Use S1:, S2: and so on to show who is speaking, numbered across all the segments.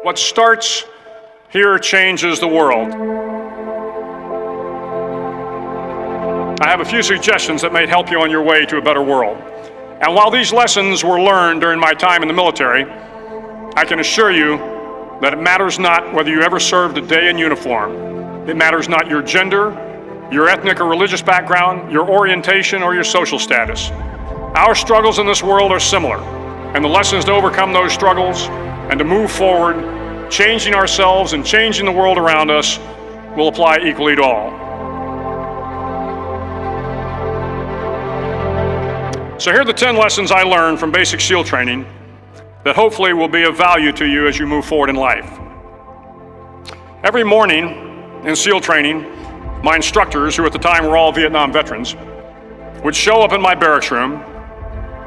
S1: What starts here changes the world. I have a few suggestions that may help you on your way to a better world. And while these lessons were learned during my time in the military, I can assure you that it matters not whether you ever served a day in uniform. It matters not your gender, your ethnic or religious background, your orientation, or your social status. Our struggles in this world are similar, and the lessons to overcome those struggles and to move forward, changing ourselves and changing the world around us, will apply equally to all. So here are the 10 lessons I learned from basic SEAL training that hopefully will be of value to you as you move forward in life. Every morning in SEAL training, my instructors, who at the time were all Vietnam veterans, would show up in my barracks room,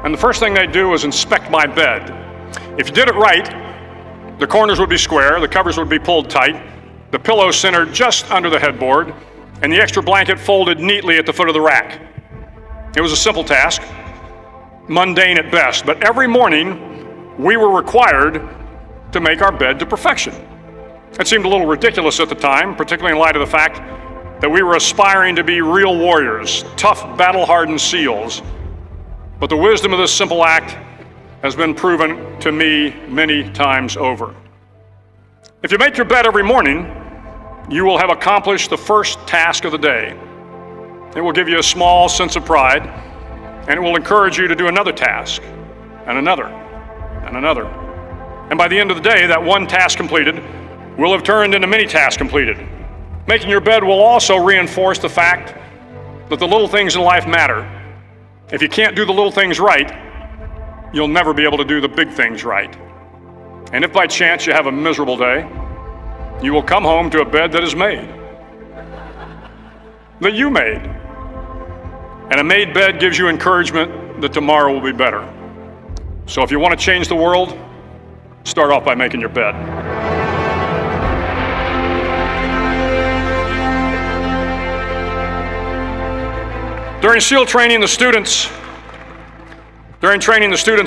S1: and the first thing they'd do was inspect my bed. If you did it right, the corners would be square, the covers would be pulled tight, the pillow centered just under the headboard, and the extra blanket folded neatly at the foot of the rack. It was a simple task, mundane at best, but every morning we were required to make our bed to perfection. It seemed a little ridiculous at the time, particularly in light of the fact that we were aspiring to be real warriors, tough, battle-hardened SEALs. But the wisdom of this simple act has been proven to me many times over. If you make your bed every morning, you will have accomplished the first task of the day. It will give you a small sense of pride, and it will encourage you to do another task, and another, and another. And by the end of the day, that one task completed will have turned into many tasks completed. Making your bed will also reinforce the fact that the little things in life matter. If you can't do the little things right, you'll never be able to do the big things right. And if by chance you have a miserable day, you will come home to a bed that is made, that you made. And a made bed gives you encouragement that tomorrow will be better. So if you want to change the world, start off by making your bed. During SEAL training, the students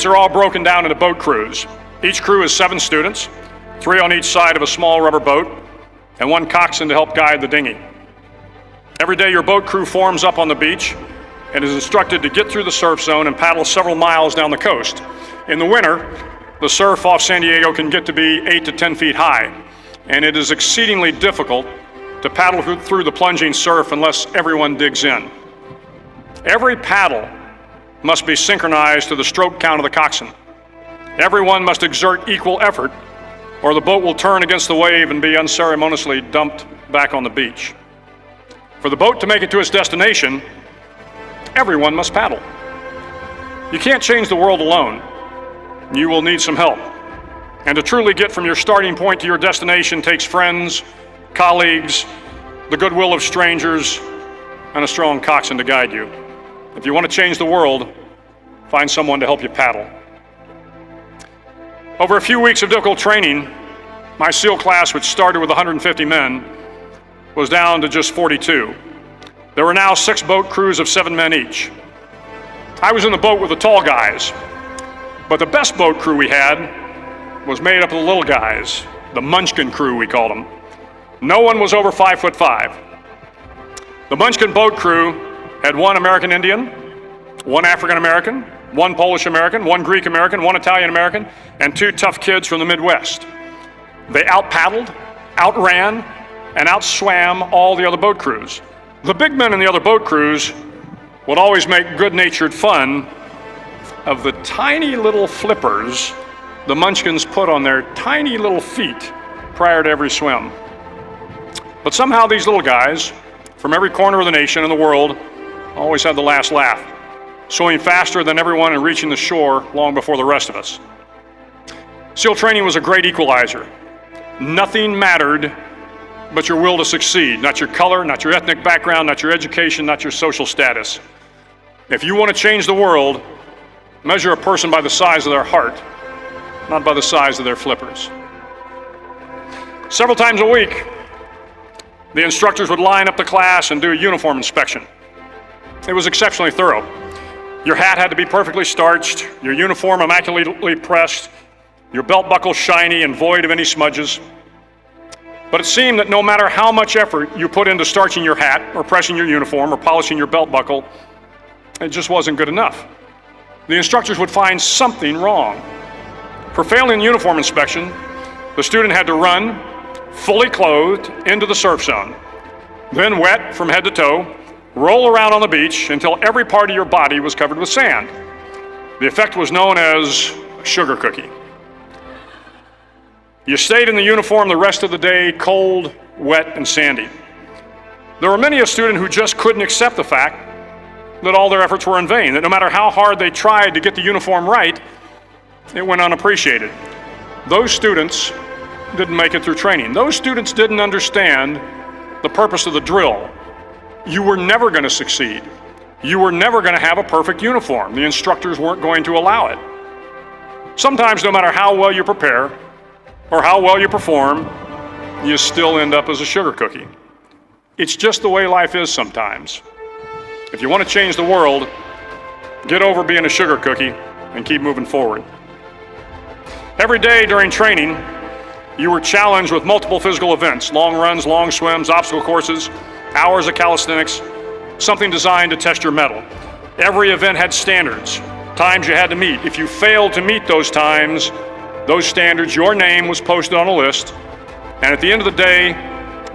S1: are all broken down into boat crews. Each crew is 7 students, 3 on each side of a small rubber boat, and 1 coxswain to help guide the dinghy. Every day your boat crew forms up on the beach and is instructed to get through the surf zone and paddle several miles down the coast. In the winter, the surf off San Diego can get to be 8 to 10 feet high, and it is exceedingly difficult to paddle through the plunging surf unless everyone digs in. Every paddle must be synchronized to the stroke count of the coxswain. Everyone must exert equal effort, or the boat will turn against the wave and be unceremoniously dumped back on the beach. For the boat to make it to its destination, everyone must paddle. You can't change the world alone. You will need some help. And to truly get from your starting point to your destination takes friends, colleagues, the goodwill of strangers, and a strong coxswain to guide you. If you want to change the world, find someone to help you paddle. Over a few weeks of difficult training, my SEAL class, which started with 150 men, was down to just 42. There were now 6 boat crews of 7 men each. I was in the boat with the tall guys, but the best boat crew we had was made up of the little guys, the Munchkin crew we called them. No one was over 5'5". The Munchkin boat crew had 1 American Indian, 1 African American, 1 Polish American, 1 Greek American, 1 Italian American, and 2 tough kids from the Midwest. They out-paddled, outran, and outswam all the other boat crews. The big men in the other boat crews would always make good-natured fun of the tiny little flippers the Munchkins put on their tiny little feet prior to every swim. But somehow these little guys from every corner of the nation and the world always had the last laugh, swimming faster than everyone and reaching the shore long before the rest of us. SEAL training was a great equalizer. Nothing mattered but your will to succeed, not your color, not your ethnic background, not your education, not your social status. If you want to change the world, measure a person by the size of their heart, not by the size of their flippers. Several times a week, the instructors would line up the class and do a uniform inspection. It was exceptionally thorough. Your hat had to be perfectly starched, your uniform immaculately pressed, your belt buckle shiny and void of any smudges. But it seemed that no matter how much effort you put into starching your hat or pressing your uniform or polishing your belt buckle, it just wasn't good enough. The instructors would find something wrong. For failing the uniform inspection, the student had to run, fully clothed, into the surf zone, then wet from head to toe, roll around on the beach until every part of your body was covered with sand. The effect was known as a sugar cookie. You stayed in the uniform the rest of the day, cold, wet, and sandy. There were many a student who just couldn't accept the fact that all their efforts were in vain, that no matter how hard they tried to get the uniform right, it went unappreciated. Those students didn't make it through training. Those students didn't understand the purpose of the drill. You were never going to succeed. You were never going to have a perfect uniform. The instructors weren't going to allow it. Sometimes, no matter how well you prepare or how well you perform, you still end up as a sugar cookie. It's just the way life is sometimes. If you want to change the world, get over being a sugar cookie and keep moving forward. Every day during training, you were challenged with multiple physical events: long runs, long swims, obstacle courses, hours of calisthenics, something designed to test your mettle. Every event had standards, times you had to meet. If you failed to meet those times, those standards, your name was posted on a list, and at the end of the day,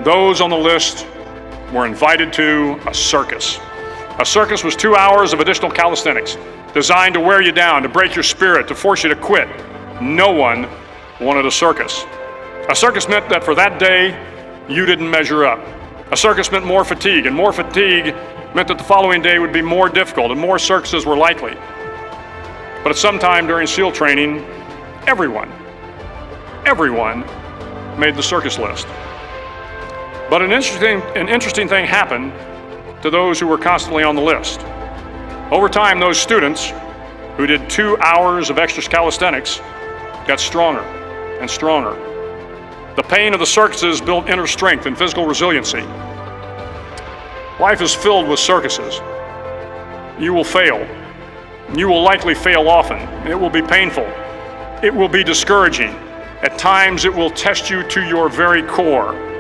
S1: those on the list were invited to a circus. A circus was 2 hours of additional calisthenics, designed to wear you down, to break your spirit, to force you to quit. No one wanted a circus. A circus meant that for that day, you didn't measure up. A circus meant more fatigue, and more fatigue meant that the following day would be more difficult, and more circuses were likely. But at some time during SEAL training, everyone made the circus list. But an interesting thing happened to those who were constantly on the list. Over time, those students who did 2 hours of extra calisthenics got stronger and stronger. The pain of the circuses built inner strength and physical resiliency. Life is filled with circuses. You will fail. You will likely fail often. It will be painful. It will be discouraging. At times, it will test you to your very core.